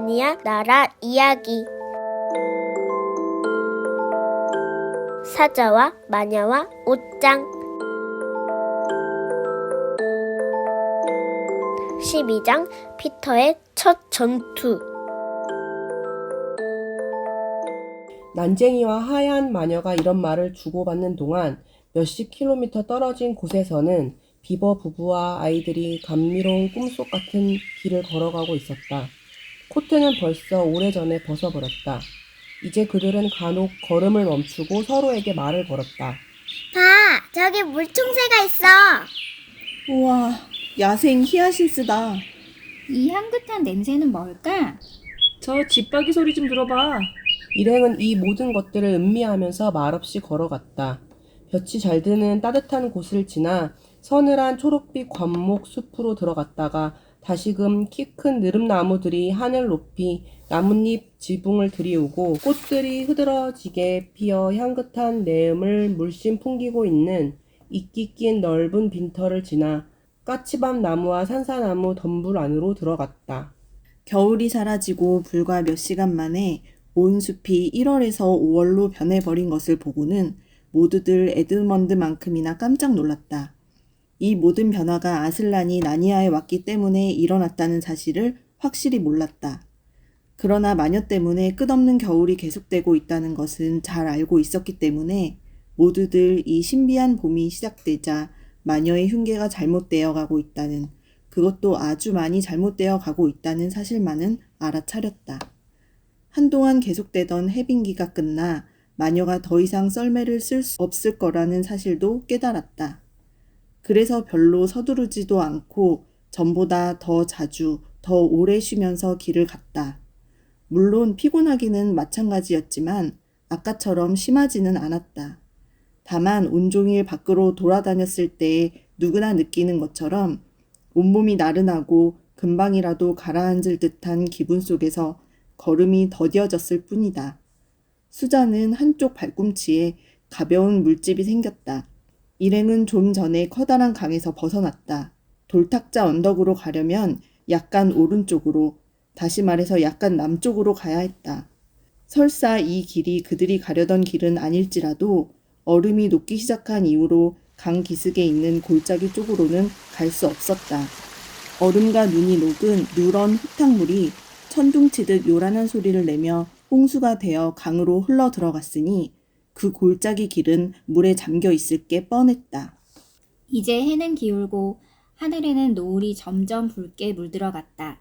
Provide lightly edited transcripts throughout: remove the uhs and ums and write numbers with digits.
나니아 나라 이야기. 사자와 마녀와 옷장. 12장 피터의 첫 전투. 난쟁이와 하얀 마녀가 이런 말을 주고받는 동안 몇십 킬로미터 떨어진 곳에서는 비버 부부와 아이들이 감미로운 꿈속 같은 길을 걸어가고 있었다. 코트는 벌써 오래전에 벗어버렸다. 이제 그들은 간혹 걸음을 멈추고 서로에게 말을 걸었다. 봐, 저기 물총새가 있어. 우와, 야생 히아신스다. 이 향긋한 냄새는 뭘까? 저 집박이 소리 좀 들어봐. 일행은 이 모든 것들을 음미하면서 말없이 걸어갔다. 볕이 잘 드는 따뜻한 곳을 지나 서늘한 초록빛 관목 숲으로 들어갔다가 다시금 키 큰 느릅나무들이 하늘 높이 나뭇잎 지붕을 들이우고 꽃들이 흐드러지게 피어 향긋한 내음을 물씬 풍기고 있는 이끼 낀 넓은 빈터를 지나 까치밤 나무와 산사나무 덤불 안으로 들어갔다. 겨울이 사라지고 불과 몇 시간 만에 온 숲이 1월에서 5월로 변해버린 것을 보고는 모두들 에드먼드만큼이나 깜짝 놀랐다. 이 모든 변화가 아슬란이 나니아에 왔기 때문에 일어났다는 사실을 확실히 몰랐다. 그러나 마녀 때문에 끝없는 겨울이 계속되고 있다는 것은 잘 알고 있었기 때문에 모두들 이 신비한 봄이 시작되자 마녀의 흉계가 잘못되어 가고 있다는, 그것도 아주 많이 잘못되어 가고 있다는 사실만은 알아차렸다. 한동안 계속되던 해빙기가 끝나 마녀가 더 이상 썰매를 쓸 수 없을 거라는 사실도 깨달았다. 그래서 별로 서두르지도 않고 전보다 더 자주, 더 오래 쉬면서 길을 갔다. 물론 피곤하기는 마찬가지였지만 아까처럼 심하지는 않았다. 다만 온종일 밖으로 돌아다녔을 때 누구나 느끼는 것처럼 온몸이 나른하고 금방이라도 가라앉을 듯한 기분 속에서 걸음이 더뎌졌을 뿐이다. 수자는 한쪽 발꿈치에 가벼운 물집이 생겼다. 일행은 좀 전에 커다란 강에서 벗어났다. 돌탁자 언덕으로 가려면 약간 오른쪽으로, 다시 말해서 약간 남쪽으로 가야 했다. 설사 이 길이 그들이 가려던 길은 아닐지라도 얼음이 녹기 시작한 이후로 강 기슭에 있는 골짜기 쪽으로는 갈 수 없었다. 얼음과 눈이 녹은 누런 흙탕물이 천둥치듯 요란한 소리를 내며 홍수가 되어 강으로 흘러 들어갔으니 그 골짜기 길은 물에 잠겨 있을 게 뻔했다. 이제 해는 기울고 하늘에는 노을이 점점 붉게 물들어갔다.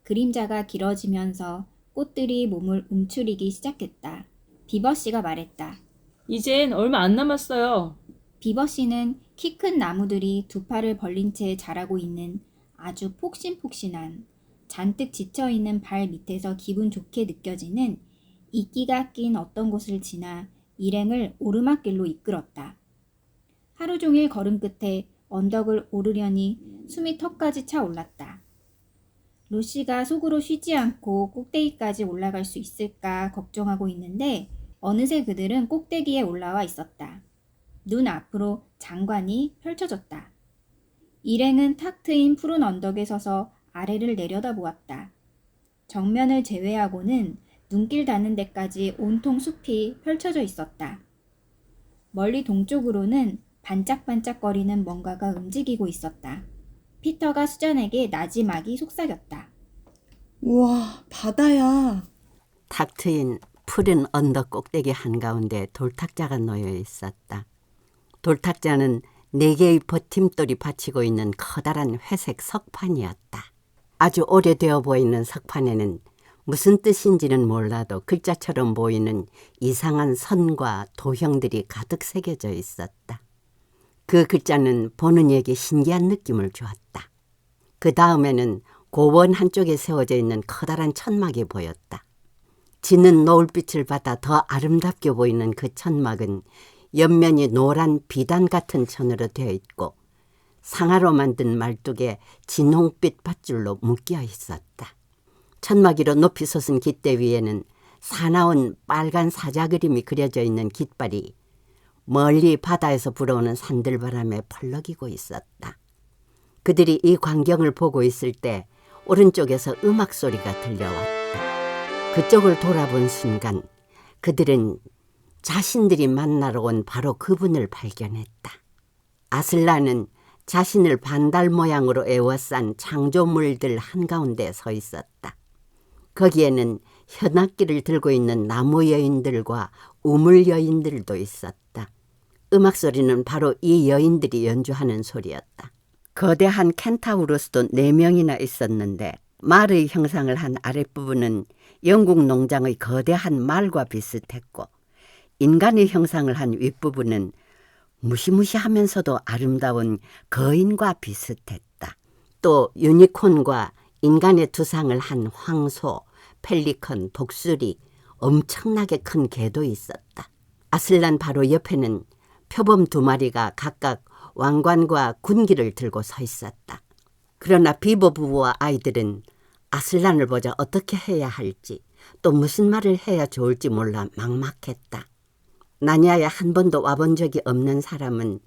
그림자가 길어지면서 꽃들이 몸을 움츠리기 시작했다. 비버씨가 말했다. 이젠 얼마 안 남았어요. 비버씨는 키 큰 나무들이 두 팔을 벌린 채 자라고 있는 아주 폭신폭신한, 잔뜩 지쳐있는 발 밑에서 기분 좋게 느껴지는 이끼가 낀 어떤 곳을 지나 일행을 오르막길로 이끌었다. 하루 종일 걸음 끝에 언덕을 오르려니 숨이 턱까지 차올랐다. 루시가 속으로 쉬지 않고 꼭대기까지 올라갈 수 있을까 걱정하고 있는데 어느새 그들은 꼭대기에 올라와 있었다. 눈 앞으로 장관이 펼쳐졌다. 일행은 탁 트인 푸른 언덕에 서서 아래를 내려다보았다. 정면을 제외하고는 눈길 닿는 데까지 온통 숲이 펼쳐져 있었다. 멀리 동쪽으로는 반짝반짝거리는 뭔가가 움직이고 있었다. 피터가 수잔에게 나지막이 속삭였다. 우와, 바다야. 탁 트인 푸른 언덕 꼭대기 한가운데 돌탁자가 놓여 있었다. 돌탁자는 4개의 버팀돌이 받치고 있는 커다란 회색 석판이었다. 아주 오래되어 보이는 석판에는 무슨 뜻인지는 몰라도 글자처럼 보이는 이상한 선과 도형들이 가득 새겨져 있었다. 그 글자는 보는 이에게 신기한 느낌을 주었다. 그 다음에는 고원 한쪽에 세워져 있는 커다란 천막이 보였다. 지는 노을빛을 받아 더 아름답게 보이는 그 천막은 옆면이 노란 비단 같은 천으로 되어 있고 상아로 만든 말뚝에 진홍빛 밧줄로 묶여 있었다. 천막위로 높이 솟은 깃대 위에는 사나운 빨간 사자 그림이 그려져 있는 깃발이 멀리 바다에서 불어오는 산들바람에 펄럭이고 있었다. 그들이 이 광경을 보고 있을 때 오른쪽에서 음악 소리가 들려왔다. 그쪽을 돌아본 순간 그들은 자신들이 만나러 온 바로 그분을 발견했다. 아슬란은 자신을 반달 모양으로 에워싼 창조물들 한가운데 서 있었다. 거기에는 현악기를 들고 있는 나무 여인들과 우물 여인들도 있었다. 음악 소리는 바로 이 여인들이 연주하는 소리였다. 거대한 켄타우로스도 4명이나 있었는데 말의 형상을 한 아랫부분은 영국 농장의 거대한 말과 비슷했고 인간의 형상을 한 윗부분은 무시무시하면서도 아름다운 거인과 비슷했다. 또 유니콘과 인간의 두상을 한 황소, 펠리컨, 독수리, 엄청나게 큰 개도 있었다. 아슬란 바로 옆에는 표범 2마리가 각각 왕관과 군기를 들고 서 있었다. 그러나 비버 부부와 아이들은 아슬란을 보자 어떻게 해야 할지 또 무슨 말을 해야 좋을지 몰라 막막했다. 나냐에 한 번도 와본 적이 없는 사람은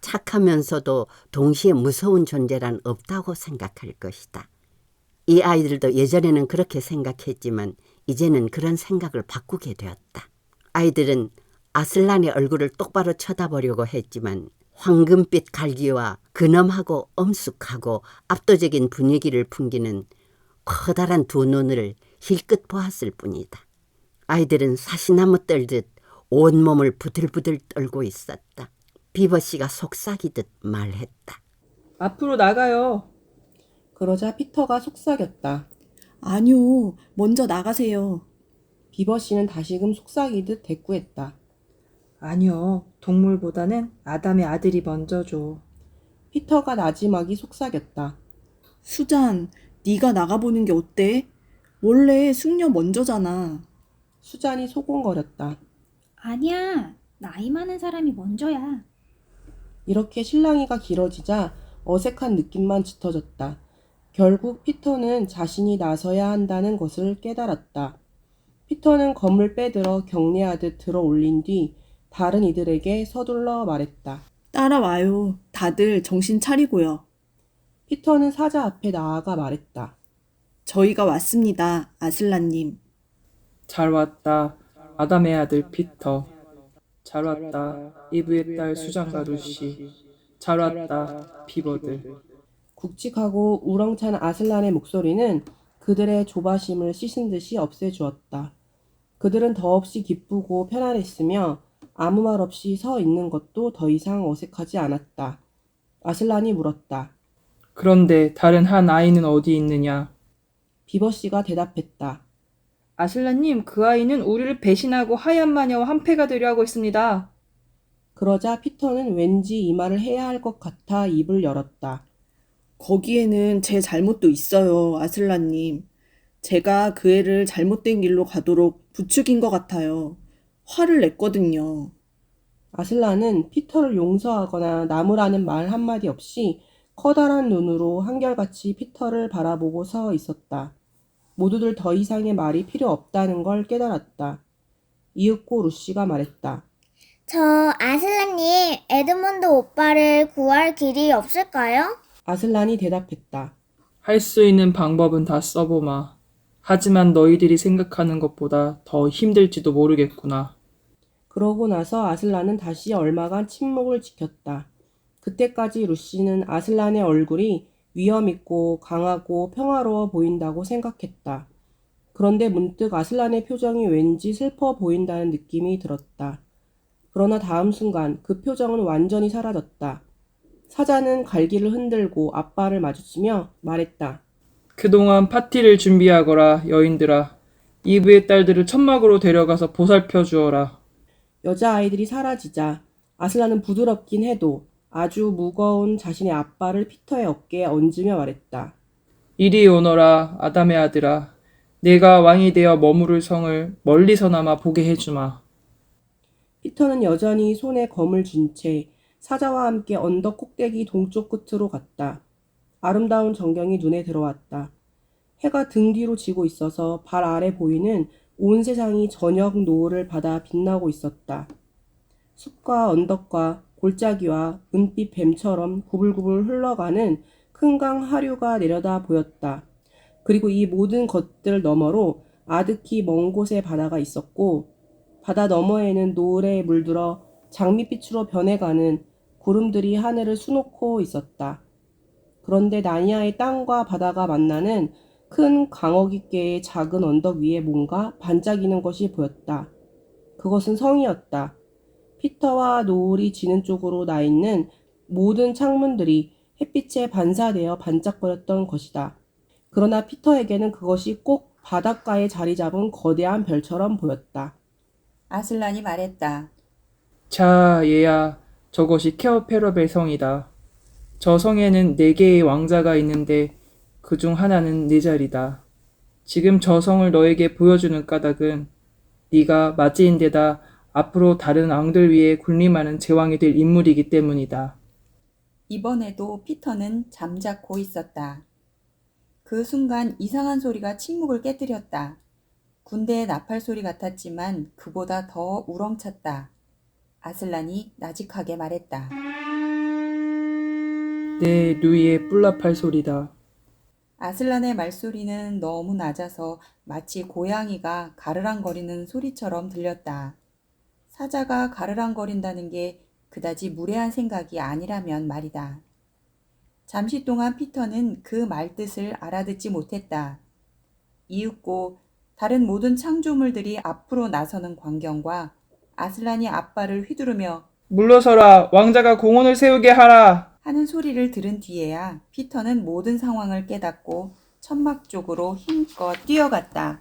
착하면서도 동시에 무서운 존재란 없다고 생각할 것이다. 이 아이들도 예전에는 그렇게 생각했지만 이제는 그런 생각을 바꾸게 되었다. 아이들은 아슬란의 얼굴을 똑바로 쳐다보려고 했지만 황금빛 갈기와 근엄하고 엄숙하고 압도적인 분위기를 풍기는 커다란 2 눈을 힐끗 보았을 뿐이다. 아이들은 사시나무 떨듯 온몸을 부들부들 떨고 있었다. 비버씨가 속삭이듯 말했다. 앞으로 나가요. 그러자 피터가 속삭였다. 아니요, 먼저 나가세요. 비버씨는 다시금 속삭이듯 대꾸했다. 아니요. 동물보다는 아담의 아들이 먼저죠. 피터가 나지막이 속삭였다. 수잔, 네가 나가보는 게 어때? 원래 숙녀 먼저잖아. 수잔이 소곤거렸다. 아니야. 나이 많은 사람이 먼저야. 이렇게 실랑이가 길어지자 어색한 느낌만 짙어졌다. 결국 피터는 자신이 나서야 한다는 것을 깨달았다. 피터는 검을 빼들어 경례하듯 들어 올린 뒤 다른 이들에게 서둘러 말했다. 따라와요. 다들 정신 차리고요. 피터는 사자 앞에 나아가 말했다. 저희가 왔습니다, 아슬란님. 잘 왔다. 아담의 아들 피터. 잘 왔다. 이브의 딸 수잔과 루시. 잘 왔다. 비버들. 굵직하고 우렁찬 아슬란의 목소리는 그들의 조바심을 씻은 듯이 없애주었다. 그들은 더없이 기쁘고 편안했으며 아무 말 없이 서 있는 것도 더 이상 어색하지 않았다. 아슬란이 물었다. 그런데 다른 한 아이는 어디 있느냐? 비버씨가 대답했다. 아슬라님, 그 아이는 우리를 배신하고 하얀 마녀와 한패가 되려 하고 있습니다. 그러자 피터는 왠지 이 말을 해야 할 것 같아 입을 열었다. 거기에는 제 잘못도 있어요, 아슬란님. 제가 그 애를 잘못된 길로 가도록 부추긴 것 같아요. 화를 냈거든요. 아슬란은 피터를 용서하거나 나무라는 말 한마디 없이 커다란 눈으로 한결같이 피터를 바라보고 서 있었다. 모두들 더 이상의 말이 필요 없다는 걸 깨달았다. 이윽고 루시가 말했다. 저 아슬란님, 에드먼드 오빠를 구할 길이 없을까요? 아슬란이 대답했다. 할 수 있는 방법은 다 써보마. 하지만 너희들이 생각하는 것보다 더 힘들지도 모르겠구나. 그러고 나서 아슬란은 다시 얼마간 침묵을 지켰다. 그때까지 루시는 아슬란의 얼굴이 위엄있고 강하고 평화로워 보인다고 생각했다. 그런데 문득 아슬란의 표정이 왠지 슬퍼 보인다는 느낌이 들었다. 그러나 다음 순간 그 표정은 완전히 사라졌다. 사자는 갈기를 흔들고 아빠를 마주치며 말했다. 그동안 파티를 준비하거라, 여인들아. 이브의 딸들을 천막으로 데려가서 보살펴 주어라. 여자아이들이 사라지자 아슬란은 부드럽긴 해도 아주 무거운 자신의 아빠를 피터의 어깨에 얹으며 말했다. 이리 오너라, 아담의 아들아. 내가 왕이 되어 머무를 성을 멀리서나마 보게 해주마. 피터는 여전히 손에 검을 쥔 채 사자와 함께 언덕 꼭대기 동쪽 끝으로 갔다. 아름다운 전경이 눈에 들어왔다. 해가 등 뒤로 지고 있어서 발 아래 보이는 온 세상이 저녁 노을을 받아 빛나고 있었다. 숲과 언덕과 골짜기와 은빛 뱀처럼 구불구불 흘러가는 큰 강 하류가 내려다 보였다. 그리고 이 모든 것들 너머로 아득히 먼 곳에 바다가 있었고 바다 너머에는 노을에 물들어 장밋빛으로 변해가는 구름들이 하늘을 수놓고 있었다. 그런데 나니아의 땅과 바다가 만나는 큰 광어깃계의 작은 언덕 위에 뭔가 반짝이는 것이 보였다. 그것은 성이었다. 피터와 노을이 지는 쪽으로 나 있는 모든 창문들이 햇빛에 반사되어 반짝거렸던 것이다. 그러나 피터에게는 그것이 꼭 바닷가에 자리 잡은 거대한 별처럼 보였다. 아슬란이 말했다. 자, 얘야, 저것이 케오페럽의 성이다. 저 성에는 4개의 왕자가 있는데 그 중 하나는 내 자리다. 지금 저 성을 너에게 보여주는 까닭은 네가 마지인데다 앞으로 다른 왕들 위에 군림하는 제왕이 될 인물이기 때문이다. 이번에도 피터는 잠자코 있었다. 그 순간 이상한 소리가 침묵을 깨뜨렸다. 군대의 나팔 소리 같았지만 그보다 더 우렁찼다. 아슬란이 나직하게 말했다. 내 누이의 뿔나팔 소리다. 아슬란의 말소리는 너무 낮아서 마치 고양이가 가르랑거리는 소리처럼 들렸다. 사자가 가르랑거린다는 게 그다지 무례한 생각이 아니라면 말이다. 잠시 동안 피터는 그 말뜻을 알아듣지 못했다. 이윽고 다른 모든 창조물들이 앞으로 나서는 광경과 아슬란이 앞발을 휘두르며 물러서라, 왕자가 공원을 세우게 하라. 하는 소리를 들은 뒤에야 피터는 모든 상황을 깨닫고 천막 쪽으로 힘껏 뛰어갔다.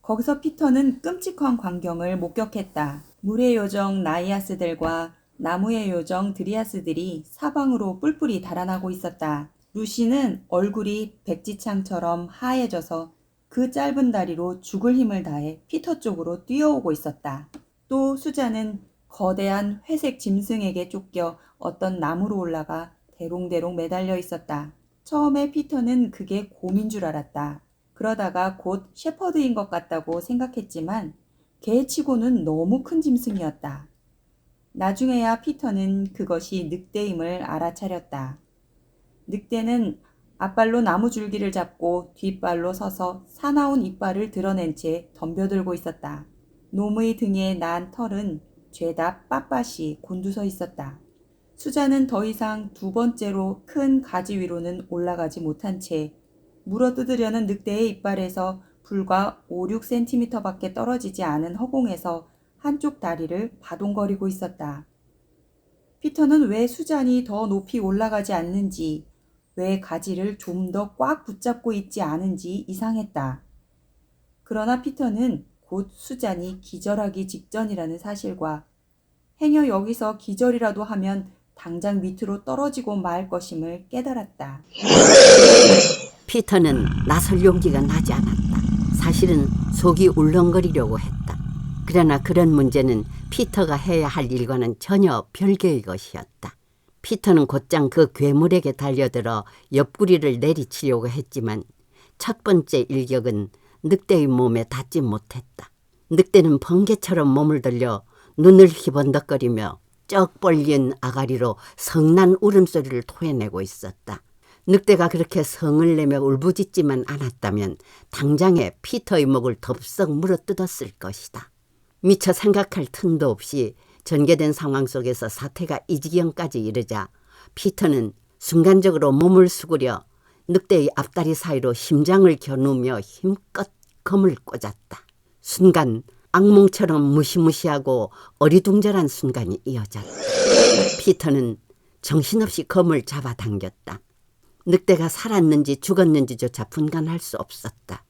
거기서 피터는 끔찍한 광경을 목격했다. 물의 요정 나이아스들과 나무의 요정 드리아스들이 사방으로 뿔뿔이 달아나고 있었다. 루시는 얼굴이 백지창처럼 하얘져서 그 짧은 다리로 죽을 힘을 다해 피터 쪽으로 뛰어오고 있었다. 또 수자는 거대한 회색 짐승에게 쫓겨 어떤 나무로 올라가 대롱대롱 매달려 있었다. 처음에 피터는 그게 곰인 줄 알았다. 그러다가 곧 셰퍼드인 것 같다고 생각했지만 개치고는 너무 큰 짐승이었다. 나중에야 피터는 그것이 늑대임을 알아차렸다. 늑대는 앞발로 나무 줄기를 잡고 뒷발로 서서 사나운 이빨을 드러낸 채 덤벼들고 있었다. 놈의 등에 난 털은 죄다 빳빳이 곤두서 있었다. 수자는 더 이상 두 번째로 큰 가지 위로는 올라가지 못한 채 물어뜯으려는 늑대의 이빨에서 불과 5-6cm 밖에 떨어지지 않은 허공에서 한쪽 다리를 바동거리고 있었다. 피터는 왜 수잔이 더 높이 올라가지 않는지, 왜 가지를 좀 더 꽉 붙잡고 있지 않은지 이상했다. 그러나 피터는 곧 수잔이 기절하기 직전이라는 사실과 행여 여기서 기절이라도 하면 당장 밑으로 떨어지고 말 것임을 깨달았다. 피터는 나설 용기가 나지 않았다. 사실은 속이 울렁거리려고 했다. 그러나 그런 문제는 피터가 해야 할 일과는 전혀 별개의 것이었다. 피터는 곧장 그 괴물에게 달려들어 옆구리를 내리치려고 했지만 첫 번째 일격은 늑대의 몸에 닿지 못했다. 늑대는 번개처럼 몸을 들려 눈을 희번덕거리며 쩍 벌린 아가리로 성난 울음소리를 토해내고 있었다. 늑대가 그렇게 성을 내며 울부짖지만 않았다면 당장에 피터의 목을 덥석 물어뜯었을 것이다. 미처 생각할 틈도 없이 전개된 상황 속에서 사태가 이 지경까지 이르자 피터는 순간적으로 몸을 수그려 늑대의 앞다리 사이로 심장을 겨누며 힘껏 검을 꽂았다. 순간 악몽처럼 무시무시하고 어리둥절한 순간이 이어졌다. 피터는 정신없이 검을 잡아당겼다. 늑대가 살았는지 죽었는지조차 분간할 수 없었다.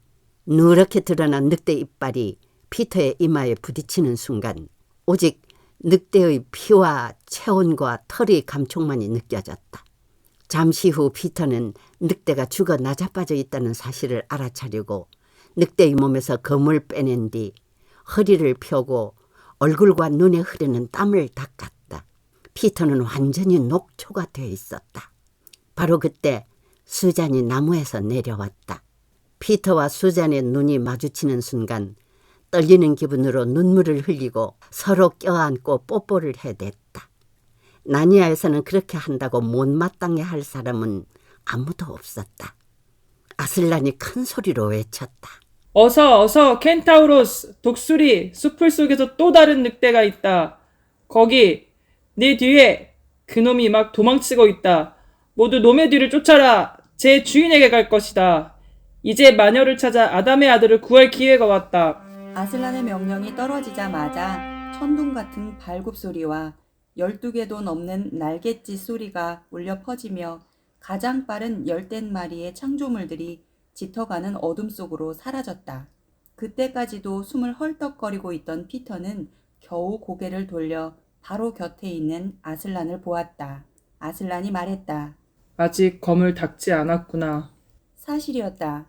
누렇게 드러난 늑대 이빨이 피터의 이마에 부딪히는 순간 오직 늑대의 피와 체온과 털의 감촉만이 느껴졌다. 잠시 후 피터는 늑대가 죽어 나자빠져 있다는 사실을 알아차리고 늑대의 몸에서 검을 빼낸 뒤 허리를 펴고 얼굴과 눈에 흐르는 땀을 닦았다. 피터는 완전히 녹초가 되어 있었다. 바로 그때 수잔이 나무에서 내려왔다. 피터와 수잔의 눈이 마주치는 순간 떨리는 기분으로 눈물을 흘리고 서로 껴안고 뽀뽀를 해댔다. 나니아에서는 그렇게 한다고 못마땅해 할 사람은 아무도 없었다. 아슬란이 큰 소리로 외쳤다. 어서, 켄타우로스, 독수리, 숲풀 속에서 또 다른 늑대가 있다. 거기, 네 뒤에 그놈이 막 도망치고 있다. 모두 놈의 뒤를 쫓아라. 제 주인에게 갈 것이다. 이제 마녀를 찾아 아담의 아들을 구할 기회가 왔다. 아슬란의 명령이 떨어지자마자 천둥 같은 발굽 소리와 12개도 넘는 날갯짓 소리가 울려 퍼지며 가장 빠른 10댓마리의 창조물들이 짙어가는 어둠 속으로 사라졌다. 그때까지도 숨을 헐떡거리고 있던 피터는 겨우 고개를 돌려 바로 곁에 있는 아슬란을 보았다. 아슬란이 말했다. 아직 검을 닦지 않았구나. 사실이었다.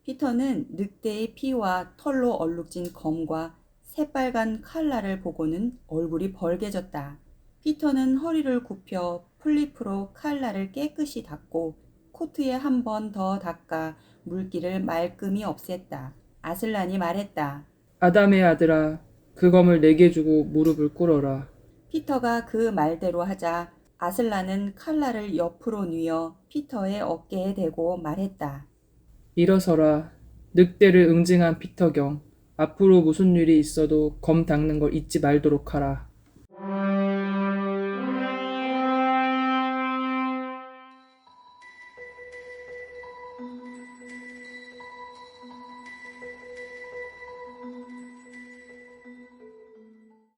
피터는 늑대의 피와 털로 얼룩진 검과 새빨간 칼날을 보고는 얼굴이 벌개졌다. 피터는 허리를 굽혀 풀잎으로 칼날을 깨끗이 닦고 코트에 한 번 더 닦아 물기를 말끔히 없앴다. 아슬란이 말했다. 아담의 아들아, 그 검을 내게 주고 무릎을 꿇어라. 피터가 그 말대로 하자 아슬란은 칼날을 옆으로 뉘어 피터의 어깨에 대고 말했다. 일어서라. 늑대를 응징한 피터경. 앞으로 무슨 일이 있어도 검 닦는 걸 잊지 말도록 하라.